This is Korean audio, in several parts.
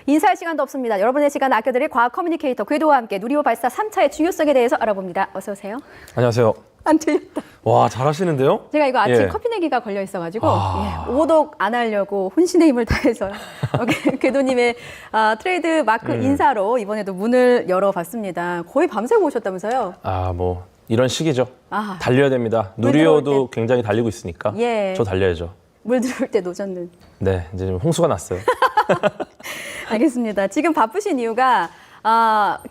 인사할 시간도 없습니다. 여러분의 시간 아껴드릴 과학 커뮤니케이터 궤도와 함께 누리호 발사 3차의 중요성에 대해서 알아봅니다. 어서 오세요. 안녕하세요. 안 틀렸다. 와, 잘하시는데요? 제가 이거 아침 예. 커피 내기가 걸려 있어가지고 오독 안 하려고 혼신의 힘을 다해서 궤도님의 트레이드 마크 인사로 이번에도 문을 열어봤습니다. 거의 밤새고 오셨다면서요? 뭐 이런 시기죠. 달려야 됩니다. 물 들어올 누리호도 굉장히 달리고 있으니까 예. 저 달려야죠. 물 들어올 때 노젓는. 네, 이제 좀 홍수가 났어요. 알겠습니다. 지금 바쁘신 이유가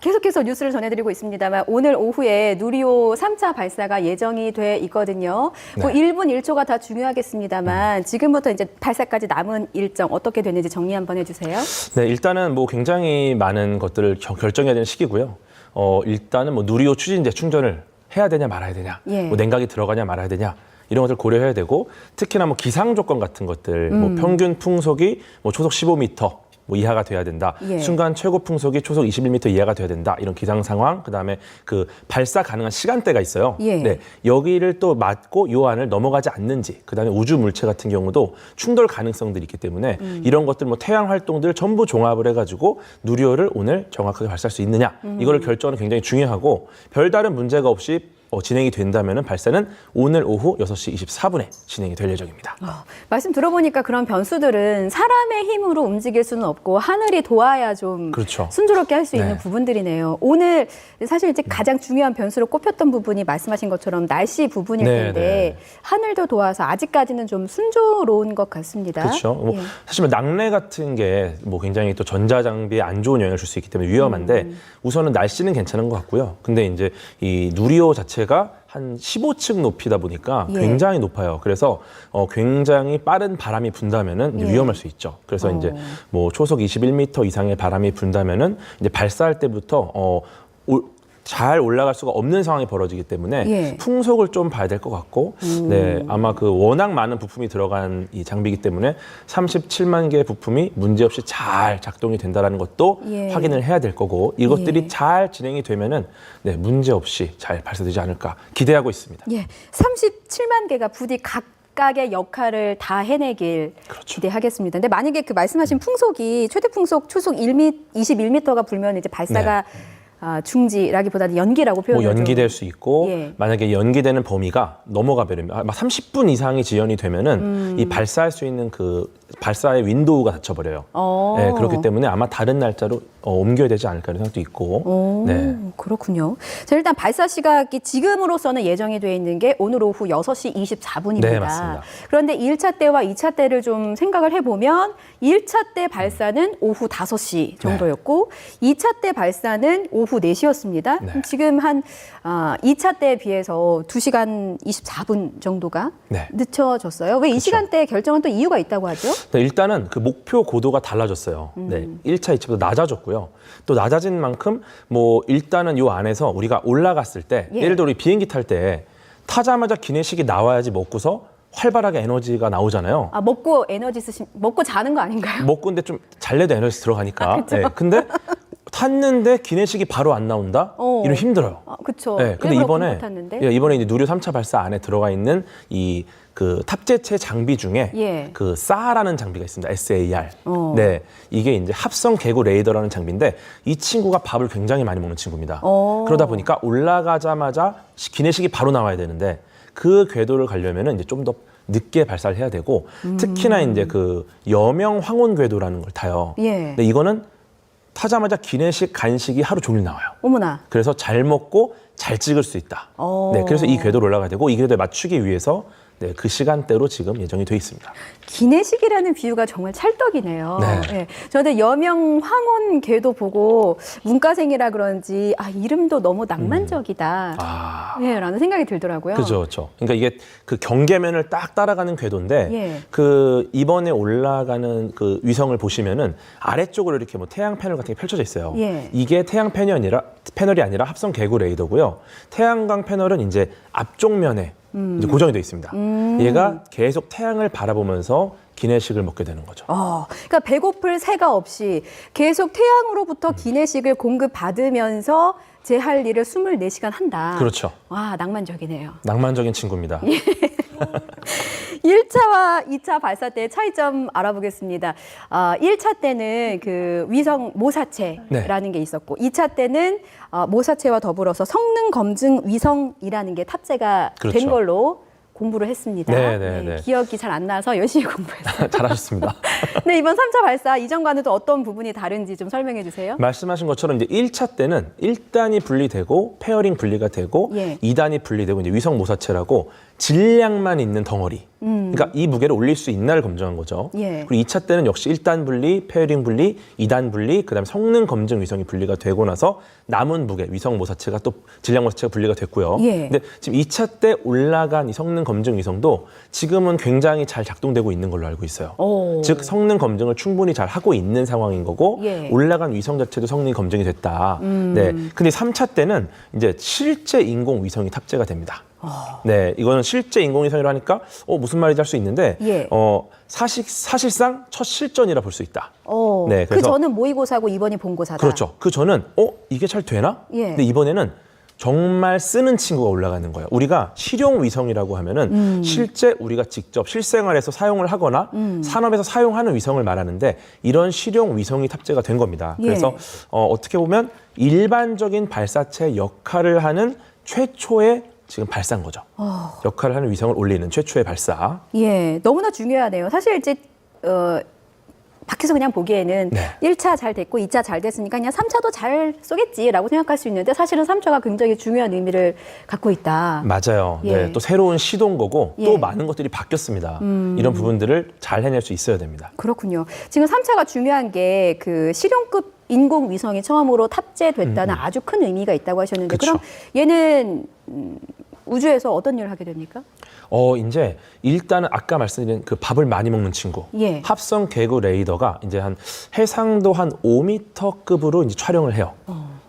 계속해서 뉴스를 전해드리고 있습니다만 오늘 오후에 누리호 3차 발사가 예정이 돼 있거든요. 뭐 네. 1분 1초가 다 중요하겠습니다만 지금부터 이제 발사까지 남은 일정 어떻게 되는지 정리 한번 해주세요. 네, 일단은 뭐 굉장히 많은 것들을 결정해야 되는 시기고요. 일단은 뭐 누리호 추진제 충전을 해야 되냐 말아야 되냐, 예. 뭐 냉각이 들어가냐 말아야 되냐. 이런 것들 고려해야 되고 특히나 뭐 기상 조건 같은 것들, 뭐 평균 풍속이 뭐 초속 15m 뭐 이하가 돼야 된다. 예. 순간 최고 풍속이 초속 21m 이하가 돼야 된다. 이런 기상 상황, 그다음에 그 발사 가능한 시간대가 있어요. 예. 네, 여기를 또 맞고 요 안을 넘어가지 않는지, 그다음에 우주 물체 같은 경우도 충돌 가능성들이 있기 때문에 이런 것들 뭐 태양 활동들 전부 종합을 해가지고 누리호를 오늘 정확하게 발사할 수 있느냐, 이거를 결정하는 굉장히 중요하고 별다른 문제가 없이 진행이 된다면 발사는 오늘 오후 6시 24분에 진행이 될 예정입니다. 말씀 들어보니까 그런 변수들은 사람의 힘으로 움직일 수는 없고 하늘이 도와야 좀 그렇죠. 순조롭게 할 수 있는 네. 부분들이네요. 오늘 사실 이제 가장 중요한 변수로 꼽혔던 부분이 말씀하신 것처럼 날씨 부분일 네, 텐데 네. 하늘도 도와서 아직까지는 좀 순조로운 것 같습니다. 그렇죠. 뭐 예. 사실 뭐 낙뢰 같은 게 뭐 굉장히 또 전자 장비에 안 좋은 영향을 줄 수 있기 때문에 위험한데 우선은 날씨는 괜찮은 것 같고요. 근데 이제 이 누리호 자체가 한 15층 높이다 보니까 예. 굉장히 높아요. 그래서 굉장히 빠른 바람이 분다면은 이제 예. 위험할 수 있죠. 그래서 이제 뭐 초속 21m 이상의 바람이 분다면은 이제 발사할 때부터 잘 올라갈 수가 없는 상황이 벌어지기 때문에 예. 풍속을 좀 봐야 될 것 같고, 네, 아마 그 워낙 많은 부품이 들어간 이 장비이기 때문에 37만 개의 부품이 문제없이 잘 작동이 된다는 것도 예. 확인을 해야 될 거고, 이것들이 예. 잘 진행이 되면은 네, 문제없이 잘 발사되지 않을까 기대하고 있습니다. 예, 37만 개가 부디 각각의 역할을 다 해내길 그렇죠. 기대하겠습니다. 근데 만약에 그 말씀하신 풍속이 최대 풍속 초속 21m가 불면 이제 발사가 중지라기보다는 연기라고 표현을 뭐 연기될 수 있고, 예. 만약에 연기되는 범위가 넘어가 버리면 막 30분 이상이 지연이 되면은 이 발사할 수 있는 그 발사의 윈도우가 닫혀버려요. 네, 그렇기 때문에 아마 다른 날짜로 옮겨야 되지 않을까 하는 생각도 있고. 네. 그렇군요. 자, 일단 발사 시각이 지금으로서는 예정이 돼 있는 게 오늘 오후 6시 24분입니다. 네, 맞습니다. 그런데 1차 때와 2차 때를 좀 생각을 해보면 1차 때 발사는 오후 5시 정도였고 2차 때 발사는 오후 4시였습니다. 네. 지금 한 2차 때에 비해서 2시간 24분 정도가 네. 늦춰졌어요. 왜 이 시간대에 결정한 또 이유가 있다고 하죠? 네, 일단은 그 목표 고도가 달라졌어요. 네, 1차, 2차보다 낮아졌고요. 또 낮아진 만큼 뭐 일단은 요 안에서 우리가 올라갔을 때 예. 예를 들어 우리 비행기 탈 때 타자마자 기내식이 나와야지 먹고서 활발하게 에너지가 나오잖아요. 먹고 에너지 먹고 자는 거 아닌가요? 먹고 근데 좀 잘래도 에너지 들어가니까. 네, 근데 탔는데 기내식이 바로 안 나온다? 이러면 힘들어요. 그렇죠. 네, 근데 이번에 탔는데. 이번에 이제 누리호 3차 발사 안에 들어가 있는 이 그 탑재체 장비 중에 예. 그 SAR라는 장비가 있습니다. SAR. 네, 이게 이제 합성 개구 레이더라는 장비인데 이 친구가 밥을 굉장히 많이 먹는 친구입니다. 그러다 보니까 올라가자마자 기내식이 바로 나와야 되는데 그 궤도를 가려면은 이제 좀 더 늦게 발사를 해야 되고 특히나 이제 그 여명 황혼 궤도라는 걸 타요. 예. 근데 이거는 타자마자 기내식, 간식이 하루 종일 나와요. 어머나. 그래서 잘 먹고 잘 찍을 수 있다. 네, 그래서 이 궤도로 올라가야 되고 이 궤도에 맞추기 위해서 네, 그 시간대로 지금 예정이 돼 있습니다. 기내식이라는 비유가 정말 찰떡이네요. 네. 네. 저는 여명 황혼 궤도 보고 문과생이라 그런지 이름도 너무 낭만적이다. 네, 라는 생각이 들더라고요. 그죠, 그렇죠. 그러니까 이게 그 경계면을 딱 따라가는 궤도인데 예. 그 이번에 올라가는 그 위성을 보시면은 아래쪽으로 이렇게 뭐 태양 패널 같은 게 펼쳐져 있어요. 예. 이게 태양 패널이 아니라 합성 개구 레이더고요. 태양광 패널은 이제 앞쪽 면에 이제 고정이 되어 있습니다. 얘가 계속 태양을 바라보면서 기내식을 먹게 되는 거죠. 그러니까 배고플 새가 없이 계속 태양으로부터 기내식을 공급받으면서 제 할 일을 24시간 한다. 그렇죠. 와, 낭만적이네요. 낭만적인 친구입니다. 1차와 2차 발사 때의 차이점 알아보겠습니다. 1차 때는 그 위성 모사체라는 게 있었고, 2차 때는 모사체와 더불어서 성능 검증 위성이라는 게 탑재가 그렇죠. 된 걸로 공부를 했습니다. 네. 기억이 잘 안 나서 열심히 공부했어요. 잘하셨습니다. 네, 이번 3차 발사 이전과는 또 어떤 부분이 다른지 좀 설명해 주세요. 말씀하신 것처럼 이제 1차 때는 1단이 분리되고 페어링 분리가 되고 2단이 분리되고 이제 위성 모사체라고 질량만 있는 덩어리. 그러니까 이 무게를 올릴 수 있나를 검증한 거죠. 그리고 2차 때는 역시 1단 분리, 페어링 분리, 2단 분리, 그다음에 성능 검증 위성이 분리가 되고 나서 남은 무게 위성 모사체가 또 질량 모사체가 분리가 됐고요. 근데 지금 2차 때 올라간 이 성능 검증 위성도 지금은 굉장히 잘 작동되고 있는 걸로 알고 있어요. 즉 성능 검증을 충분히 잘 하고 있는 상황인 거고 올라간 위성 자체도 성능 검증이 됐다. 네. 근데 3차 때는 이제 실제 인공 위성이 탑재가 됩니다. 네, 이거는 실제 인공위성이라 하니까 무슨 말인지 알 수 있는데 사실상 첫 실전이라 볼 수 있다. 네, 그 전은 모의고사고 이번이 본고사다. 그렇죠. 그 전은 이게 잘 되나? 근데 이번에는 정말 쓰는 친구가 올라가는 거예요. 우리가 실용 위성이라고 하면은 실제 우리가 직접 실생활에서 사용을 하거나 산업에서 사용하는 위성을 말하는데 이런 실용 위성이 탑재가 된 겁니다. 그래서 어떻게 보면 일반적인 발사체 역할을 하는 최초의 지금 발사인 거죠. 역할을 하는 위성을 올리는 최초의 발사. 너무나 중요하네요. 사실 이제 밖에서 그냥 보기에는 1차 잘 됐고 2차 잘 됐으니까 그냥 3차도 잘 쏘겠지라고 생각할 수 있는데 사실은 3차가 굉장히 중요한 의미를 갖고 있다. 맞아요. 네, 또 새로운 시도인 거고 또 많은 것들이 바뀌었습니다. 이런 부분들을 잘 해낼 수 있어야 됩니다. 그렇군요. 지금 3차가 중요한 게 그 실용급 인공위성이 처음으로 탑재됐다는 아주 큰 의미가 있다고 하셨는데 그럼 얘는 우주에서 어떤 일을 하게 됩니까? 이제 일단은 아까 말씀드린 그 밥을 많이 먹는 친구 합성 개구 레이더가 이제 한 해상도 한 5m급으로 이제 촬영을 해요.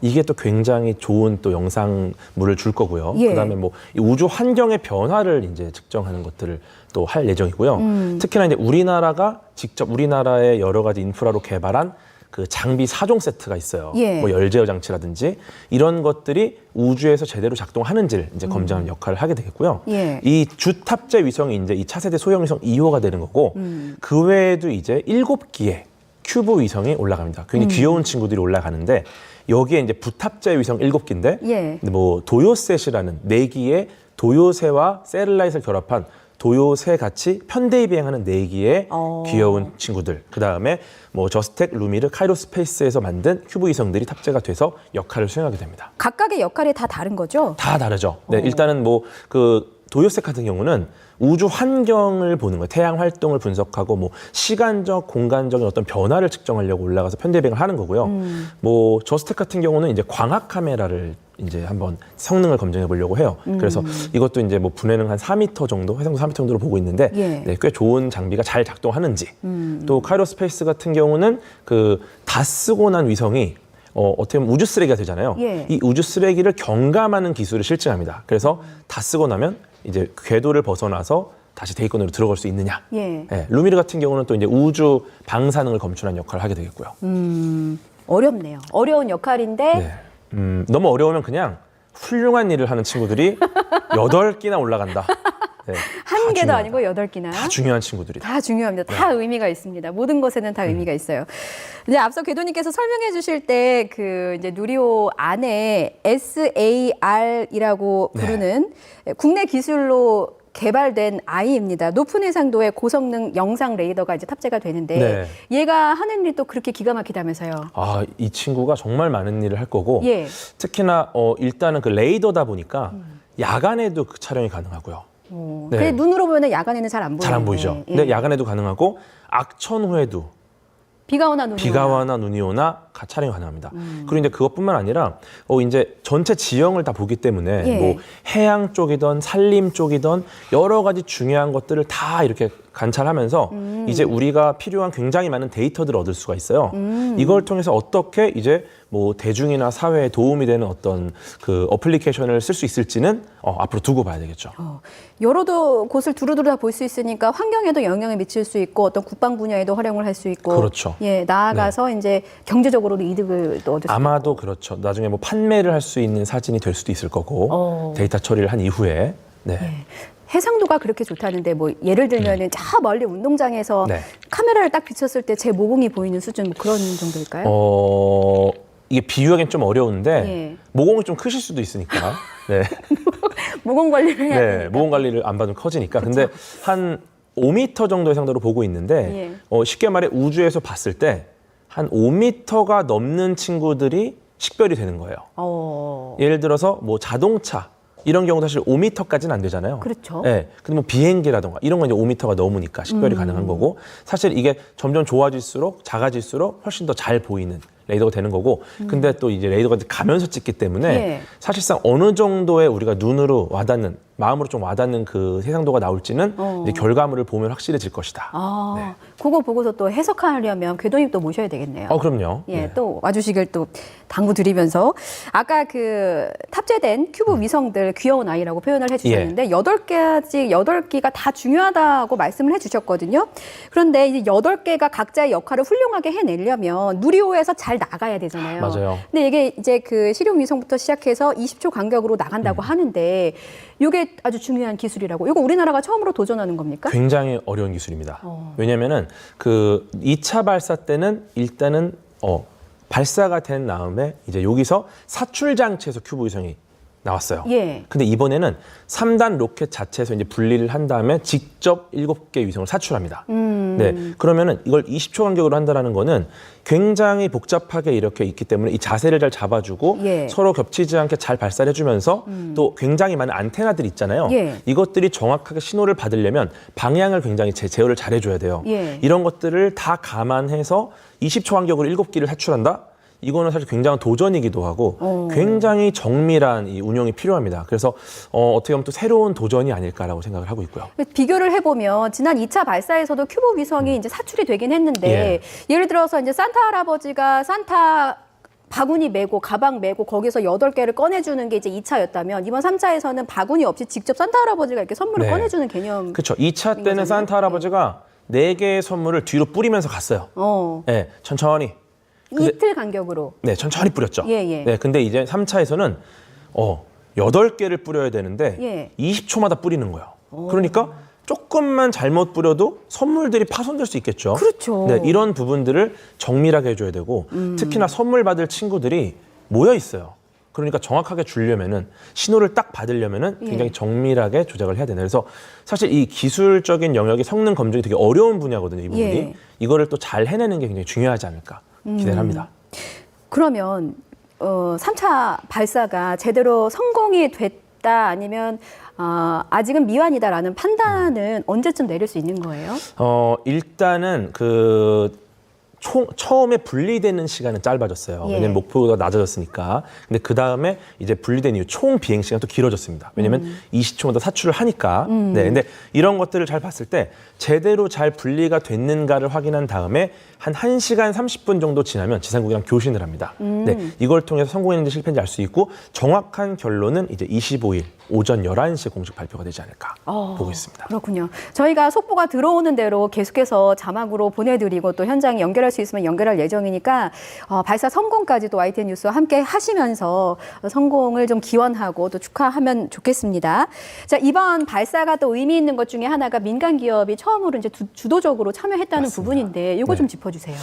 이게 또 굉장히 좋은 또 영상물을 줄 거고요. 그다음에 뭐 이 우주 환경의 변화를 이제 측정하는 것들을 또 할 예정이고요. 특히나 이제 우리나라가 직접 우리나라의 여러 가지 인프라로 개발한 그 장비 4종 세트가 있어요. 뭐 열제어 장치라든지 이런 것들이 우주에서 제대로 작동하는지를 이제 검증하는 역할을 하게 되겠고요. 이 주 탑재 위성이 이제 이 차세대 소형 위성 2호가 되는 거고 그 외에도 이제 7기의 큐브 위성이 올라갑니다. 굉장히 귀여운 친구들이 올라가는데 여기에 이제 부탑재 위성 7기인데 뭐 도요셋이라는 4기의 도요새와 세를라이트를 결합한 도요새 같이 편대히 비행하는 4기의 귀여운 친구들. 그다음에 뭐 저스텍, 루미르, 카이로스페이스에서 만든 큐브 위성들이 탑재가 돼서 역할을 수행하게 됩니다. 각각의 역할이 다 다른 거죠? 다 다르죠. 네, 일단은 뭐 그 도요새 같은 경우는 우주 환경을 보는 거예요. 태양 활동을 분석하고 뭐 시간적, 공간적인 어떤 변화를 측정하려고 올라가서 편대 비행을 하는 거고요. 뭐 저스텍 같은 경우는 이제 광학 카메라를 이제 한번 성능을 검증해 보려고 해요. 그래서 이것도 이제 뭐 분해능 한 4m 정도, 해상도 4m 정도로 보고 있는데 네, 꽤 좋은 장비가 잘 작동하는지. 또 카이로스페이스 같은 경우는 그 다 쓰고 난 위성이 어떻게 보면 우주 쓰레기가 되잖아요. 이 우주 쓰레기를 경감하는 기술을 실증합니다. 그래서 다 쓰고 나면 이제 궤도를 벗어나서 다시 대기권으로 들어갈 수 있느냐. 루미르 같은 경우는 또 이제 우주 방사능을 검출하는 역할을 하게 되겠고요. 어렵네요. 어려운 역할인데 너무 어려우면 그냥 훌륭한 일을 하는 친구들이 8기나 올라간다. 한 개도 아니고 8기나. 다 중요한 친구들이다. 다 중요합니다. 다 의미가 있습니다. 모든 것에는 다 의미가 있어요. 이제 앞서 궤도님께서 설명해 주실 때 그 이제 누리호 안에 SAR이라고 부르는 국내 기술로 개발된 아이입니다. 높은 해상도의 고성능 영상 레이더가 이제 탑재가 되는데 얘가 하는 일이 또 그렇게 기가 막히다면서요. 이 친구가 정말 많은 일을 할 거고 특히나 일단은 그 레이더다 보니까 야간에도 그 촬영이 가능하고요. 근데 눈으로 보면 야간에는 잘 안 보이죠. 잘 안 보이죠. 근데 야간에도 가능하고 악천 후에도 비가 오나 눈이 비가 와나 눈이 오나 촬영이 가능합니다. 그리고 이제 그것뿐만 아니라 이제 전체 지형을 다 보기 때문에 예. 뭐 해양 쪽이든 산림 쪽이든 여러 가지 중요한 것들을 다 이렇게 관찰하면서 이제 우리가 필요한 굉장히 많은 데이터들을 얻을 수가 있어요. 이걸 통해서 어떻게 이제 뭐 대중이나 사회에 도움이 되는 어떤 그 어플리케이션을 쓸 수 있을지는 앞으로 두고 봐야 되겠죠. 여러 곳을 두루두루 다 볼 수 있으니까 환경에도 영향을 미칠 수 있고 어떤 국방 분야에도 활용을 할 수 있고 그렇죠. 예, 나아가서 이제 경제적으로도 이득을 또 얻을 수 아마도 그렇죠. 나중에 뭐 판매를 할 수 있는 사진이 될 수도 있을 거고 데이터 처리를 한 이후에 네. 예. 해상도가 그렇게 좋다는데 뭐 예를 들면은 저 멀리 운동장에서 네. 카메라를 딱 비쳤을 때 제 모공이 보이는 수준 뭐 그런 정도일까요? 이게 비유하기는 좀 어려운데 예. 모공이 좀 크실 수도 있으니까. 네. 모공 관리를 해야 네, 되니까. 모공 관리를 안 받으면 커지니까. 근데 한 5m 정도의 상도로 보고 있는데 쉽게 말해 우주에서 봤을 때 한 5m가 넘는 친구들이 식별이 되는 거예요. 예를 들어서 뭐 자동차 이런 경우 사실 5m까지는 안 되잖아요. 그렇죠. 네, 근데 뭐 비행기라던가 이런 건 이제 5m가 넘으니까 식별이 가능한 거고 사실 이게 점점 좋아질수록 작아질수록 훨씬 더 잘 보이는 레이더가 되는 거고 근데 또 이제 레이더가 가면서 찍기 때문에 예. 사실상 어느 정도의 우리가 눈으로 와닿는 마음으로 좀 와닿는 그 해상도가 나올지는 이제 결과물을 보면 확실해질 것이다. 네. 그거 보고서 또 해석하려면 궤도님 또 모셔야 되겠네요. 그럼요. 예, 네. 또 와주시길 또 당부드리면서 아까 그 탑재된 큐브 위성들 귀여운 아이라고 표현을 해주셨는데 여덟 개가 다 중요하다고 말씀을 해주셨거든요. 그런데 이제 8개가 각자의 역할을 훌륭하게 해내려면 누리호에서 잘 나가야 되잖아요. 맞아요. 근데 이게 이제 그 실용 위성부터 시작해서 20초 간격으로 나간다고 하는데 이게 아주 중요한 기술이라고. 이거 우리나라가 처음으로 도전하는 겁니까? 굉장히 어려운 기술입니다. 왜냐면은 그 2차 발사 때는 일단은 발사가 된 다음에 이제 여기서 사출 장치에서 큐브 위성이 나왔어요. 예. 근데 이번에는 3단 로켓 자체에서 이제 분리를 한 다음에 직접 7개 위성을 사출합니다. 네. 그러면은 이걸 20초 간격으로 한다라는 거는 굉장히 복잡하게 이렇게 있기 때문에 이 자세를 잘 잡아주고 예. 서로 겹치지 않게 잘 발사를 해주면서 또 굉장히 많은 안테나들이 있잖아요. 예. 이것들이 정확하게 신호를 받으려면 방향을 굉장히 제어를 잘 해줘야 돼요. 예. 이런 것들을 다 감안해서 20초 간격으로 7기를 사출한다? 이거는 사실 굉장한 도전이기도 하고 굉장히 정밀한 이 운영이 필요합니다. 그래서 어떻게 보면 또 새로운 도전이 아닐까라고 생각을 하고 있고요. 비교를 해보면 지난 2차 발사에서도 큐브 위성이 이제 사출이 되긴 했는데 예를 들어서 이제 산타 할아버지가 산타 바구니 메고 가방 메고 거기서 8개를 꺼내주는 게 이제 2차였다면 이번 3차에서는 바구니 없이 직접 산타 할아버지가 이렇게 선물을 네. 꺼내주는 개념. 그렇죠. 2차 때는 산타 할아버지가 4개의 선물을 뒤로 뿌리면서 갔어요. 네, 천천히. 이틀 간격으로. 네, 천천히 뿌렸죠. 예. 네, 근데 이제 3차에서는 8개를 뿌려야 되는데 20초마다 뿌리는 거예요. 그러니까 조금만 잘못 뿌려도 선물들이 파손될 수 있겠죠. 그렇죠. 네, 이런 부분들을 정밀하게 해줘야 되고 특히나 선물 받을 친구들이 모여 있어요. 그러니까 정확하게 주려면은 신호를 딱 받으려면은 굉장히 정밀하게 조작을 해야 되나. 그래서 사실 이 기술적인 영역의 성능 검증이 되게 어려운 분야거든요. 이 부분이. 이거를 또 잘 해내는 게 굉장히 중요하지 않을까 기대를 합니다. 그러면 3차 발사가 제대로 성공이 됐다 아니면 아직은 미완이다라는 판단은 언제쯤 내릴 수 있는 거예요? 일단은 처음에 분리되는 시간은 짧아졌어요. 왜냐면 목표가 낮아졌으니까. 근데 그 다음에 이제 분리된 이후 총 비행 시간도 길어졌습니다. 왜냐면 20초마다 사출을 하니까. 네. 근데 이런 것들을 잘 봤을 때 제대로 잘 분리가 됐는가를 확인한 다음에 한 1시간 30분 정도 지나면 지상국이랑 교신을 합니다. 네. 이걸 통해서 성공했는지 실패인지 알 수 있고 정확한 결론은 이제 25일 오전 11시에 공식 발표가 되지 않을까 보고 있습니다. 그렇군요. 저희가 속보가 들어오는 대로 계속해서 자막으로 보내드리고 또 현장에 연결할 수 있으면 연결할 예정이니까 발사 성공까지도 YTN 뉴스와 함께 하시면서 성공을 좀 기원하고 또 축하하면 좋겠습니다. 자, 이번 발사가 또 의미 있는 것 중에 하나가 민간 기업이 처음으로 이제 주도적으로 참여했다는 맞습니다. 부분인데 이거 좀 짚어주세요.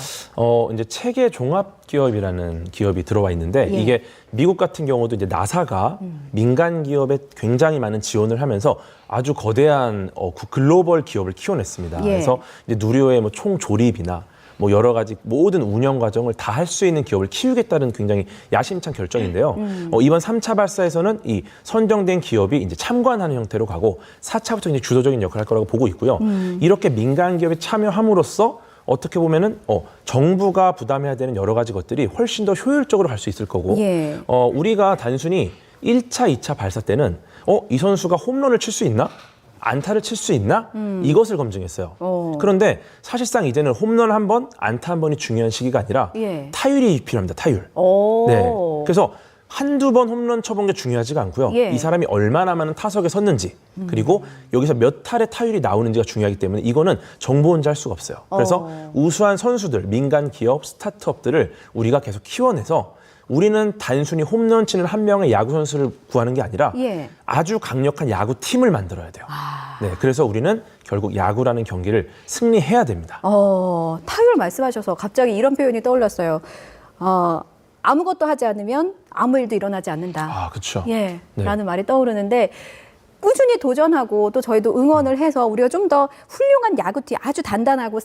이제 체계 종합 기업이라는 기업이 들어와 있는데 이게 미국 같은 경우도 이제 나사가 민간 기업에 굉장히 많은 지원을 하면서 아주 거대한 글로벌 기업을 키워냈습니다. 그래서 이제 누리호의 뭐 총 조립이나 뭐 여러 가지 모든 운영 과정을 다 할 수 있는 기업을 키우겠다는 굉장히 야심찬 결정인데요. 이번 3차 발사에서는 이 선정된 기업이 이제 참관하는 형태로 가고 4차부터 이제 주도적인 역할을 할 거라고 보고 있고요. 이렇게 민간 기업이 참여함으로써 어떻게 보면은 정부가 부담해야 되는 여러 가지 것들이 훨씬 더 효율적으로 갈 수 있을 거고 예. 우리가 단순히 1차, 2차 발사 때는 이 선수가 홈런을 칠 수 있나? 안타를 칠 수 있나? 이것을 검증했어요. 그런데 사실상 이제는 홈런 한 번, 안타 한 번이 중요한 시기가 아니라 예. 타율이 필요합니다. 타율. 네. 그래서 한두 번 홈런 쳐본 게 중요하지가 않고요. 예. 이 사람이 얼마나 많은 타석에 섰는지 그리고 여기서 몇 탈의 타율이 나오는지가 중요하기 때문에 이거는 정보 혼자 할 수가 없어요. 그래서 우수한 선수들, 민간 기업, 스타트업들을 우리가 계속 키워내서 우리는 단순히 홈런 치는 한 명의 야구 선수를 구하는 게 아니라 예. 아주 강력한 야구 팀을 만들어야 돼요. 네, 그래서 우리는 결국 야구라는 경기를 승리해야 됩니다. 타율 말씀하셔서 갑자기 이런 표현이 떠올랐어요. 아무것도 하지 않으면 아무 일도 일어나지 않는다. 아, 그렇죠. 예, 네. 라는 말이 떠오르는데 꾸준히 도전하고 또 저희도 응원을 해서 우리가 좀 더 훌륭한 야구팀, 아주 단단하고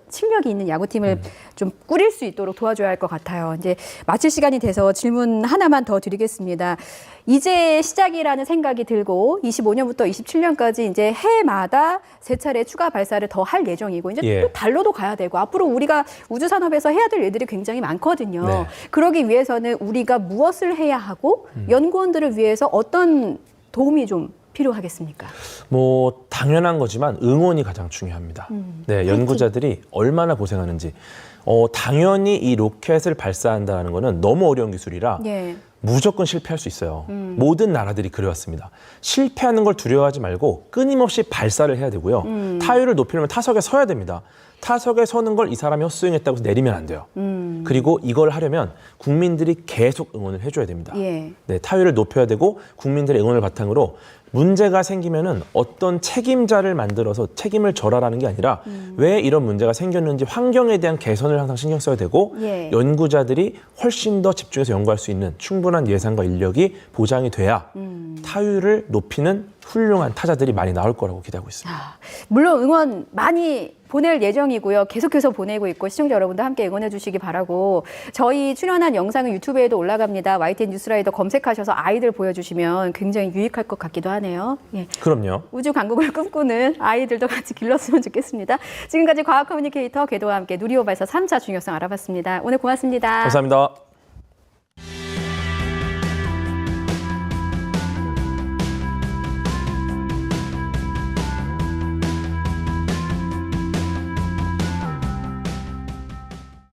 실력이 있는 야구팀을 좀 꾸릴 수 있도록 도와줘야 할 것 같아요. 이제 마칠 시간이 돼서 질문 하나만 더 드리겠습니다. 이제 시작이라는 생각이 들고 25년부터 27년까지 이제 해마다 3차례 추가 발사를 더 할 예정이고 이제 예. 또 달로도 가야 되고 앞으로 우리가 우주 산업에서 해야 될 일들이 굉장히 많거든요. 네. 그러기 위해서는 우리가 무엇을 해야 하고 연구원들을 위해서 어떤 도움이 좀 필요하겠습니까? 뭐 당연한 거지만 응원이 가장 중요합니다. 네, 연구자들이 얼마나 고생하는지. 당연히 이 로켓을 발사한다는 거는 너무 어려운 기술이라 예. 무조건 실패할 수 있어요. 모든 나라들이 그래왔습니다. 실패하는 걸 두려워하지 말고 끊임없이 발사를 해야 되고요. 타율을 높이려면 타석에 서야 됩니다. 타석에 서는 걸 이 사람이 헛스윙했다고 해서 내리면 안 돼요. 그리고 이걸 하려면 국민들이 계속 응원을 해줘야 됩니다. 예. 네, 타율을 높여야 되고 국민들의 응원을 바탕으로 문제가 생기면은 어떤 책임자를 만들어서 책임을 져라라는 게 아니라 왜 이런 문제가 생겼는지 환경에 대한 개선을 항상 신경 써야 되고 예. 연구자들이 훨씬 더 집중해서 연구할 수 있는 충분한 예산과 인력이 보장이 돼야 타율을 높이는 훌륭한 타자들이 많이 나올 거라고 기대하고 있습니다. 물론 응원 많이 보낼 예정이고요. 계속해서 보내고 있고 시청자 여러분도 함께 응원해 주시기 바라고 저희 출연한 영상은 유튜브에도 올라갑니다. YTN 뉴스라이더 검색하셔서 아이들 보여주시면 굉장히 유익할 것 같기도 하네요. 예. 그럼요. 우주 강국을 꿈꾸는 아이들도 같이 길렀으면 좋겠습니다. 지금까지 과학 커뮤니케이터 궤도와 함께 누리호 발사 3차 중요성 알아봤습니다. 오늘 고맙습니다. 감사합니다.